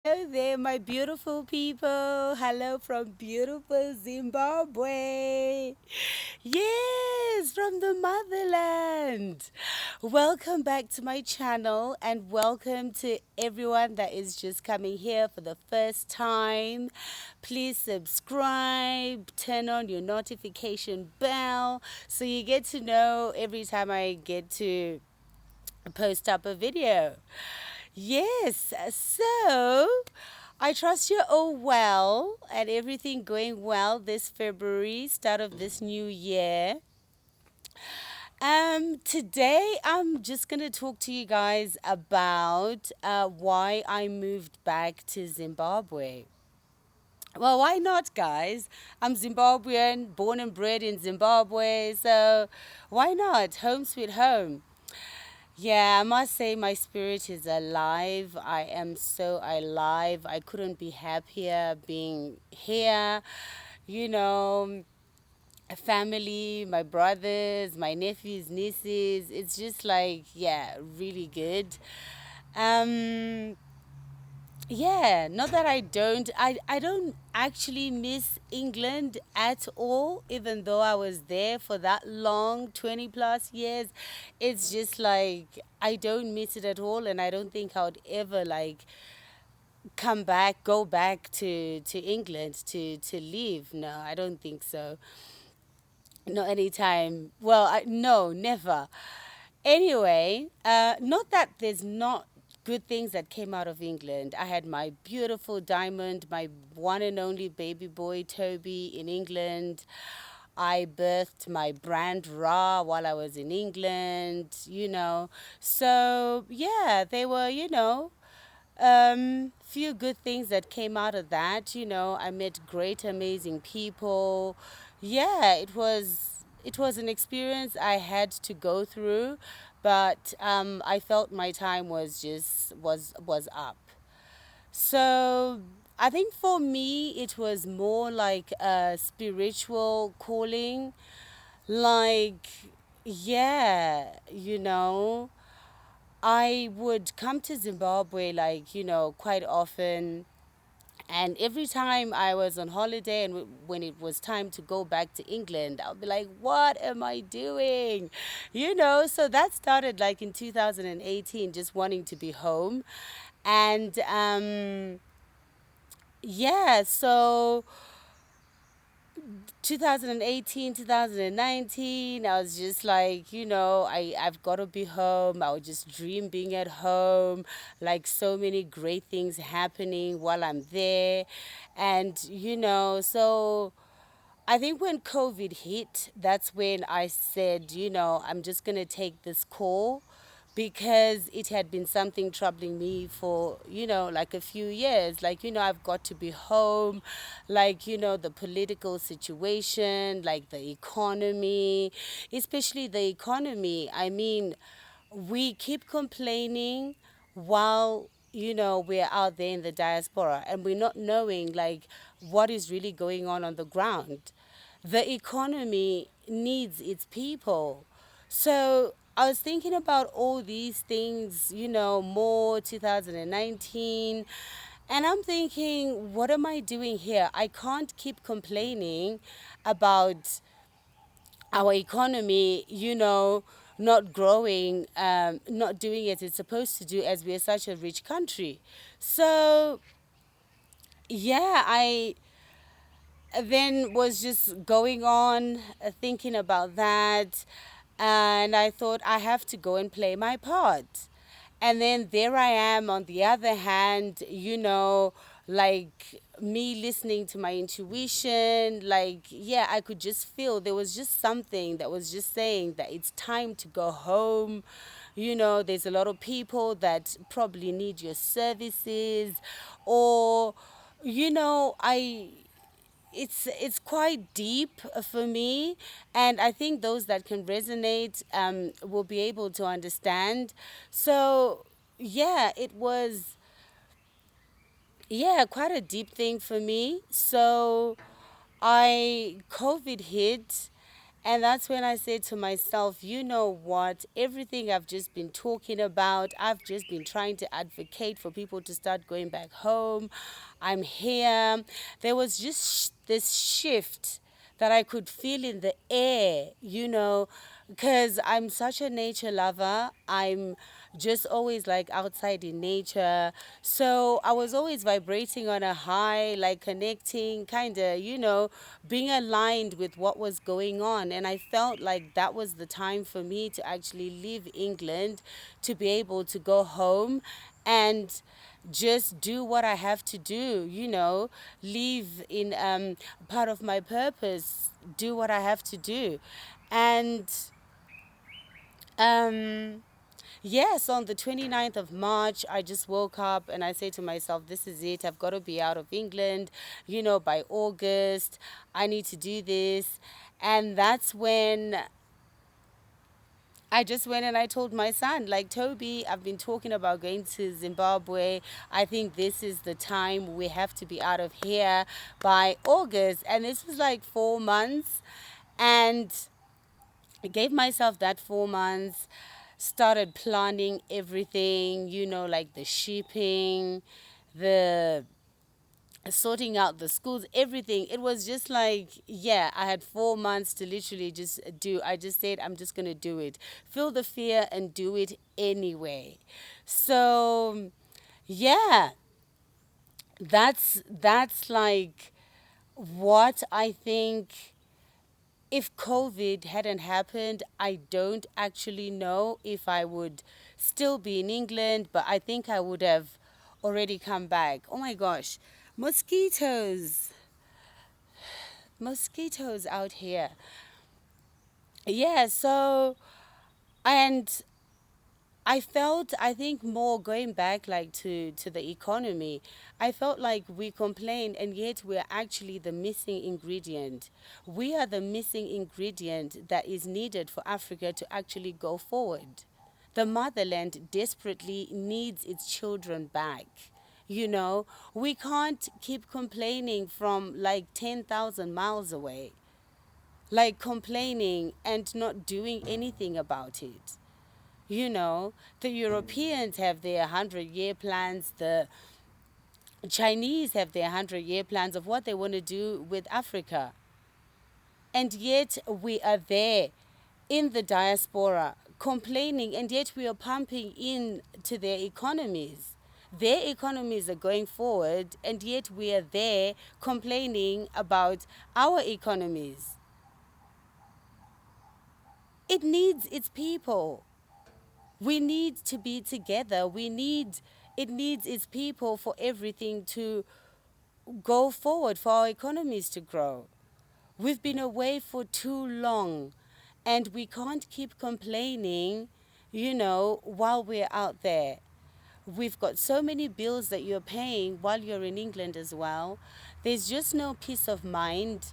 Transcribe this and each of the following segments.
there, my beautiful people. Hello from beautiful Zimbabwe. Yes, from the motherland. Welcome back to my channel and welcome to everyone that is just coming here for the first time. Please subscribe, turn on your notification bell so you get to know every time I get to post up a video. Yes, so I trust you're all well and everything going well this February, start of this new year. Today I'm just gonna talk to you guys about why I moved back to Zimbabwe. Well, why not, guys? I'm Zimbabwean, born and bred in Zimbabwe, so why not? Home sweet home. Yeah, I must say my spirit is alive. I am so alive. I couldn't be happier being here. You know, family, my brothers, my nephews, nieces. It's just like, yeah, really good. Um, yeah, not that I don't actually miss England at all, even though I was there for that long, 20 plus years. It's just like I don't miss it at all, and I don't think I would ever like go back to England to live. No, I don't think so. Not anytime. Well, no, never. Anyway, not that there's not good things that came out of England. I had my beautiful diamond, my one and only baby boy, Toby, in England. I birthed my brand Ra while I was in England. So, yeah, they were, few good things that came out of that. I met great, amazing people. Yeah, it was an experience I had to go through, but I felt my time was up. So I think for me it was more like a spiritual calling. Like, yeah, I would come to Zimbabwe, like, quite often. And every time I was on holiday and when it was time to go back to England, I'll be like, what am I doing? So that started like in 2018, just wanting to be home. And yeah, so 2018, 2019, I was just like, I've got to be home. I would just dream being at home, like so many great things happening while I'm there. And, so I think when COVID hit, that's when I said, I'm just going to take this call because it had been something troubling me for, like a few years. Like, I've got to be home, like, the political situation, like the economy, especially the economy. I mean, we keep complaining while we're out there in the diaspora and we're not knowing like what is really going on the ground. The economy needs its people. So I was thinking about all these things, more 2019. And I'm thinking, what am I doing here? I can't keep complaining about our economy, not growing, not doing as it's supposed to do as we're such a rich country. So, yeah, I then was just going on thinking about that. And I thought I have to go and play my part. And then there I am on the other hand, like me listening to my intuition. Like, yeah, I could just feel there was just something that was just saying that it's time to go home. There's a lot of people that probably need your services, or, I it's quite deep for me, and I think those that can resonate will be able to understand. So yeah, it was, yeah, quite a deep thing for me. So I COVID hit, And that's when I said to myself, you know what? Everything I've just been talking about, I've just been trying to advocate for people to start going back home. I'm here. There was just this shift that I could feel in the air, because I'm such a nature lover. I'm just always like outside in nature. So I was always vibrating on a high, like connecting, kind of, being aligned with what was going on. And I felt like that was the time for me to actually leave England, to be able to go home and just do what I have to do, live in part of my purpose, do what I have to do. And um, yes, on the 29th of March, I just woke up and I say to myself, this is it. I've got to be out of England, by August. I need to do this. And that's when I just went and I told my son, like, Toby, I've been talking about going to Zimbabwe. I think this is the time we have to be out of here by August. And this was like 4 months. And I gave myself that 4 months, started planning everything, like the shipping, the sorting out the schools, everything. It was just like, yeah, I had 4 months to literally just do. I just said, I'm just going to do it. Feel the fear and do it anyway. So, yeah, that's like what I think. If COVID hadn't happened, I don't actually know if I would still be in England, but I think I would have already come back. Oh my gosh, mosquitoes, mosquitoes out here. Yeah, so, and I felt, I think more going back like to the economy, I felt like we complain and yet we're actually the missing ingredient. We are the missing ingredient that is needed for Africa to actually go forward. The motherland desperately needs its children back. We can't keep complaining from like 10,000 miles away, like complaining and not doing anything about it. The Europeans have their 100-year plans, the Chinese have their 100-year plans of what they want to do with Africa. And yet we are there in the diaspora complaining, and yet we are pumping in to their economies. Their economies are going forward, and yet we are there complaining about our economies. It needs its people. We need to be together. It needs its people for everything to go forward, for our economies to grow. We've been away for too long and we can't keep complaining, while we're out there. We've got so many bills that you're paying while you're in England as well. There's just no peace of mind.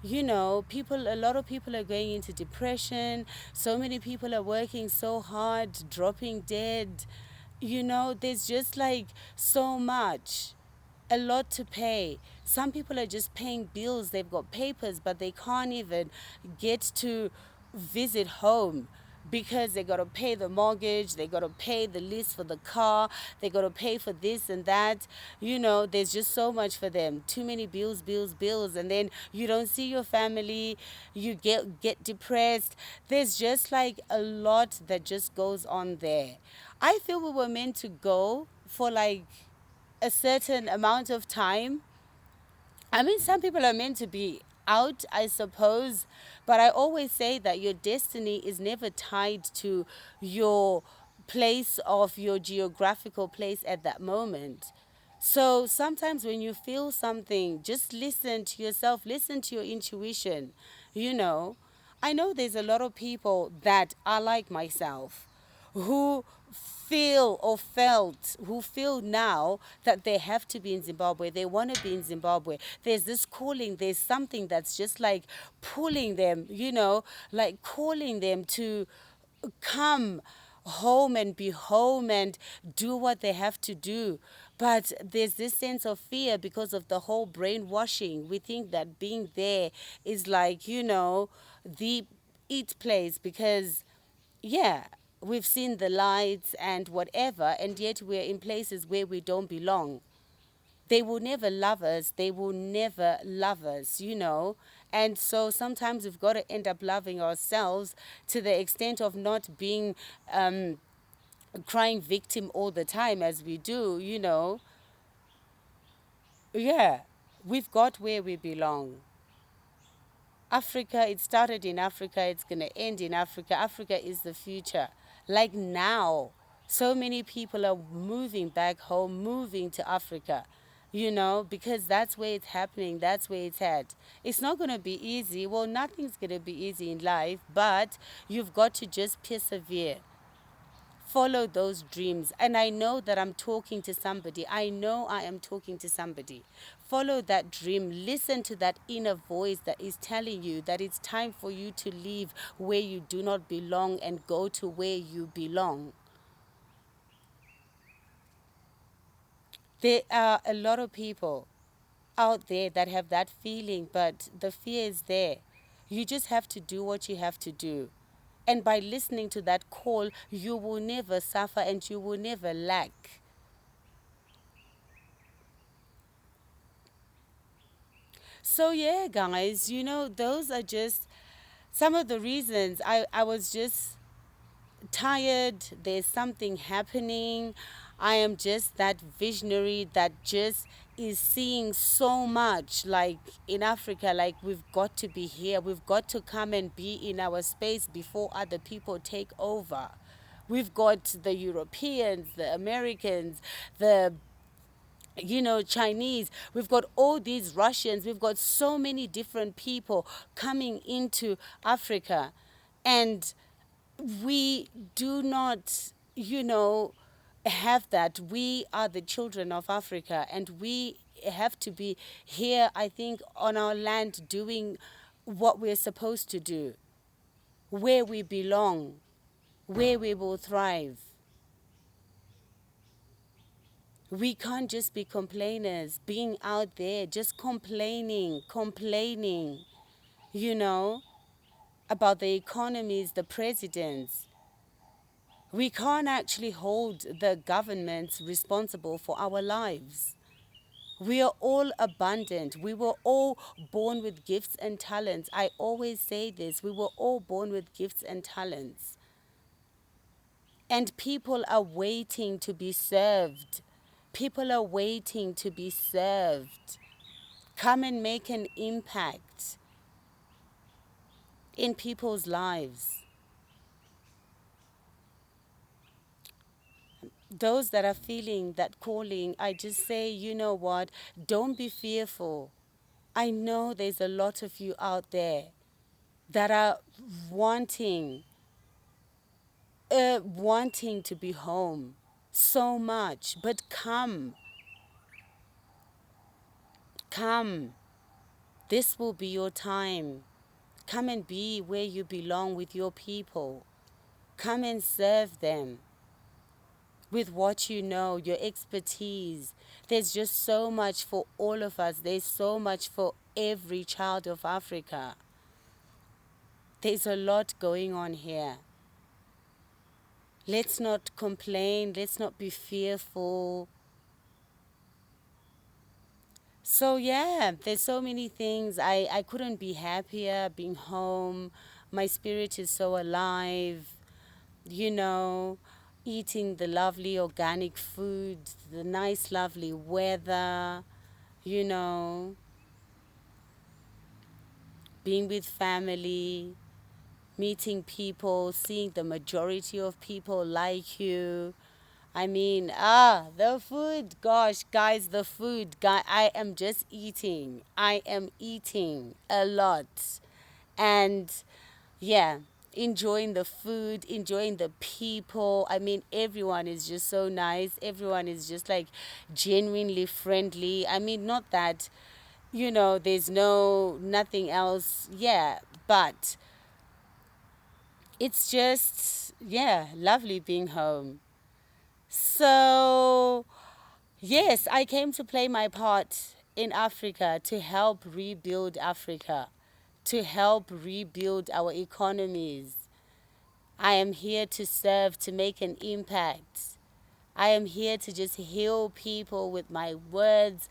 A lot of people are going into depression. So many people are working so hard, dropping dead. There's just like so much, a lot to pay. Some people are just paying bills. They've got papers, but they can't even get to visit home because they got to pay the mortgage, they got to pay the lease for the car, they got to pay for this and that. There's just so much for them. Too many bills, bills, bills, and then you don't see your family, you get depressed. There's just like a lot that just goes on there. I feel we were meant to go for like a certain amount of time. I mean, some people are meant to be out, I suppose, but I always say that your destiny is never tied to your place of your geographical place at that moment. So sometimes when you feel something, just listen to yourself, listen to your intuition. You know, I know there's a lot of people that are like myself who who feel now that they have to be in Zimbabwe. They want to be in Zimbabwe. There's this calling, there's something that's just like pulling them, like calling them to come home and be home and do what they have to do. But there's this sense of fear because of the whole brainwashing. We think that being there is like, the it place because, yeah, we've seen the lights and whatever, and yet we're in places where we don't belong. They will never love us. They will never love us. And so sometimes we've got to end up loving ourselves to the extent of not being crying victim all the time as we do. Yeah, we've got where we belong. Africa, it started in Africa, it's going to end in Africa. Africa is the future. Like now, so many people are moving back home, moving to Africa, because that's where it's happening, that's where it's at. It's not going to be easy. Well, nothing's going to be easy in life, but you've got to just persevere. Follow those dreams. And I know that I'm talking to somebody. I know I am talking to somebody. Follow that dream. Listen to that inner voice that is telling you that it's time for you to leave where you do not belong and go to where you belong. There are a lot of people out there that have that feeling, but the fear is there. You just have to do what you have to do. And by listening to that call, you will never suffer and you will never lack. So yeah, guys, those are just some of the reasons. I was just tired. There's something happening. I am just that visionary that just is seeing so much, like in Africa. Like, we've got to be here. We've got to come and be in our space before other people take over. We've got the Europeans, the Americans, the Chinese, we've got all these Russians, we've got so many different people coming into Africa. And we do not, have that. We are the children of Africa, and we have to be here, I think, on our land doing what we're supposed to do, where we belong, where we will thrive. We can't just be complainers, being out there just complaining, you know, about the economies, the presidents. We can't actually hold the governments responsible for our lives. We are all abundant. We were all born with gifts and talents. I always say this, we were all born with gifts and talents. And people are waiting to be served. People are waiting to be served. Come and make an impact in people's lives. Those that are feeling that calling, I just say, you know what? Don't be fearful. I know there's a lot of you out there that are wanting, wanting to be home so much. But come. This will be your time. Come and be where you belong with your people. Come and serve them with what you know, your expertise. There's just so much for all of us. There's so much for every child of Africa. There's a lot going on here. Let's not complain. Let's not be fearful. So yeah, there's so many things. I couldn't be happier being home. My spirit is so alive. you know, Eating the lovely organic food, the nice, lovely weather, you know, being with family, meeting people, seeing the majority of people like you. I mean, the food, gosh, guys, the food, I am just eating. I am eating a lot. And yeah, enjoying the food, enjoying the people. I mean, everyone is just so nice. Everyone is just like genuinely friendly. I mean, not that, there's nothing else. Yeah, but it's just, yeah, lovely being home. So, Yes, I came to play my part in Africa to help rebuild Africa, to help rebuild our economies. I am here to serve, to make an impact. I am here to just heal people with my words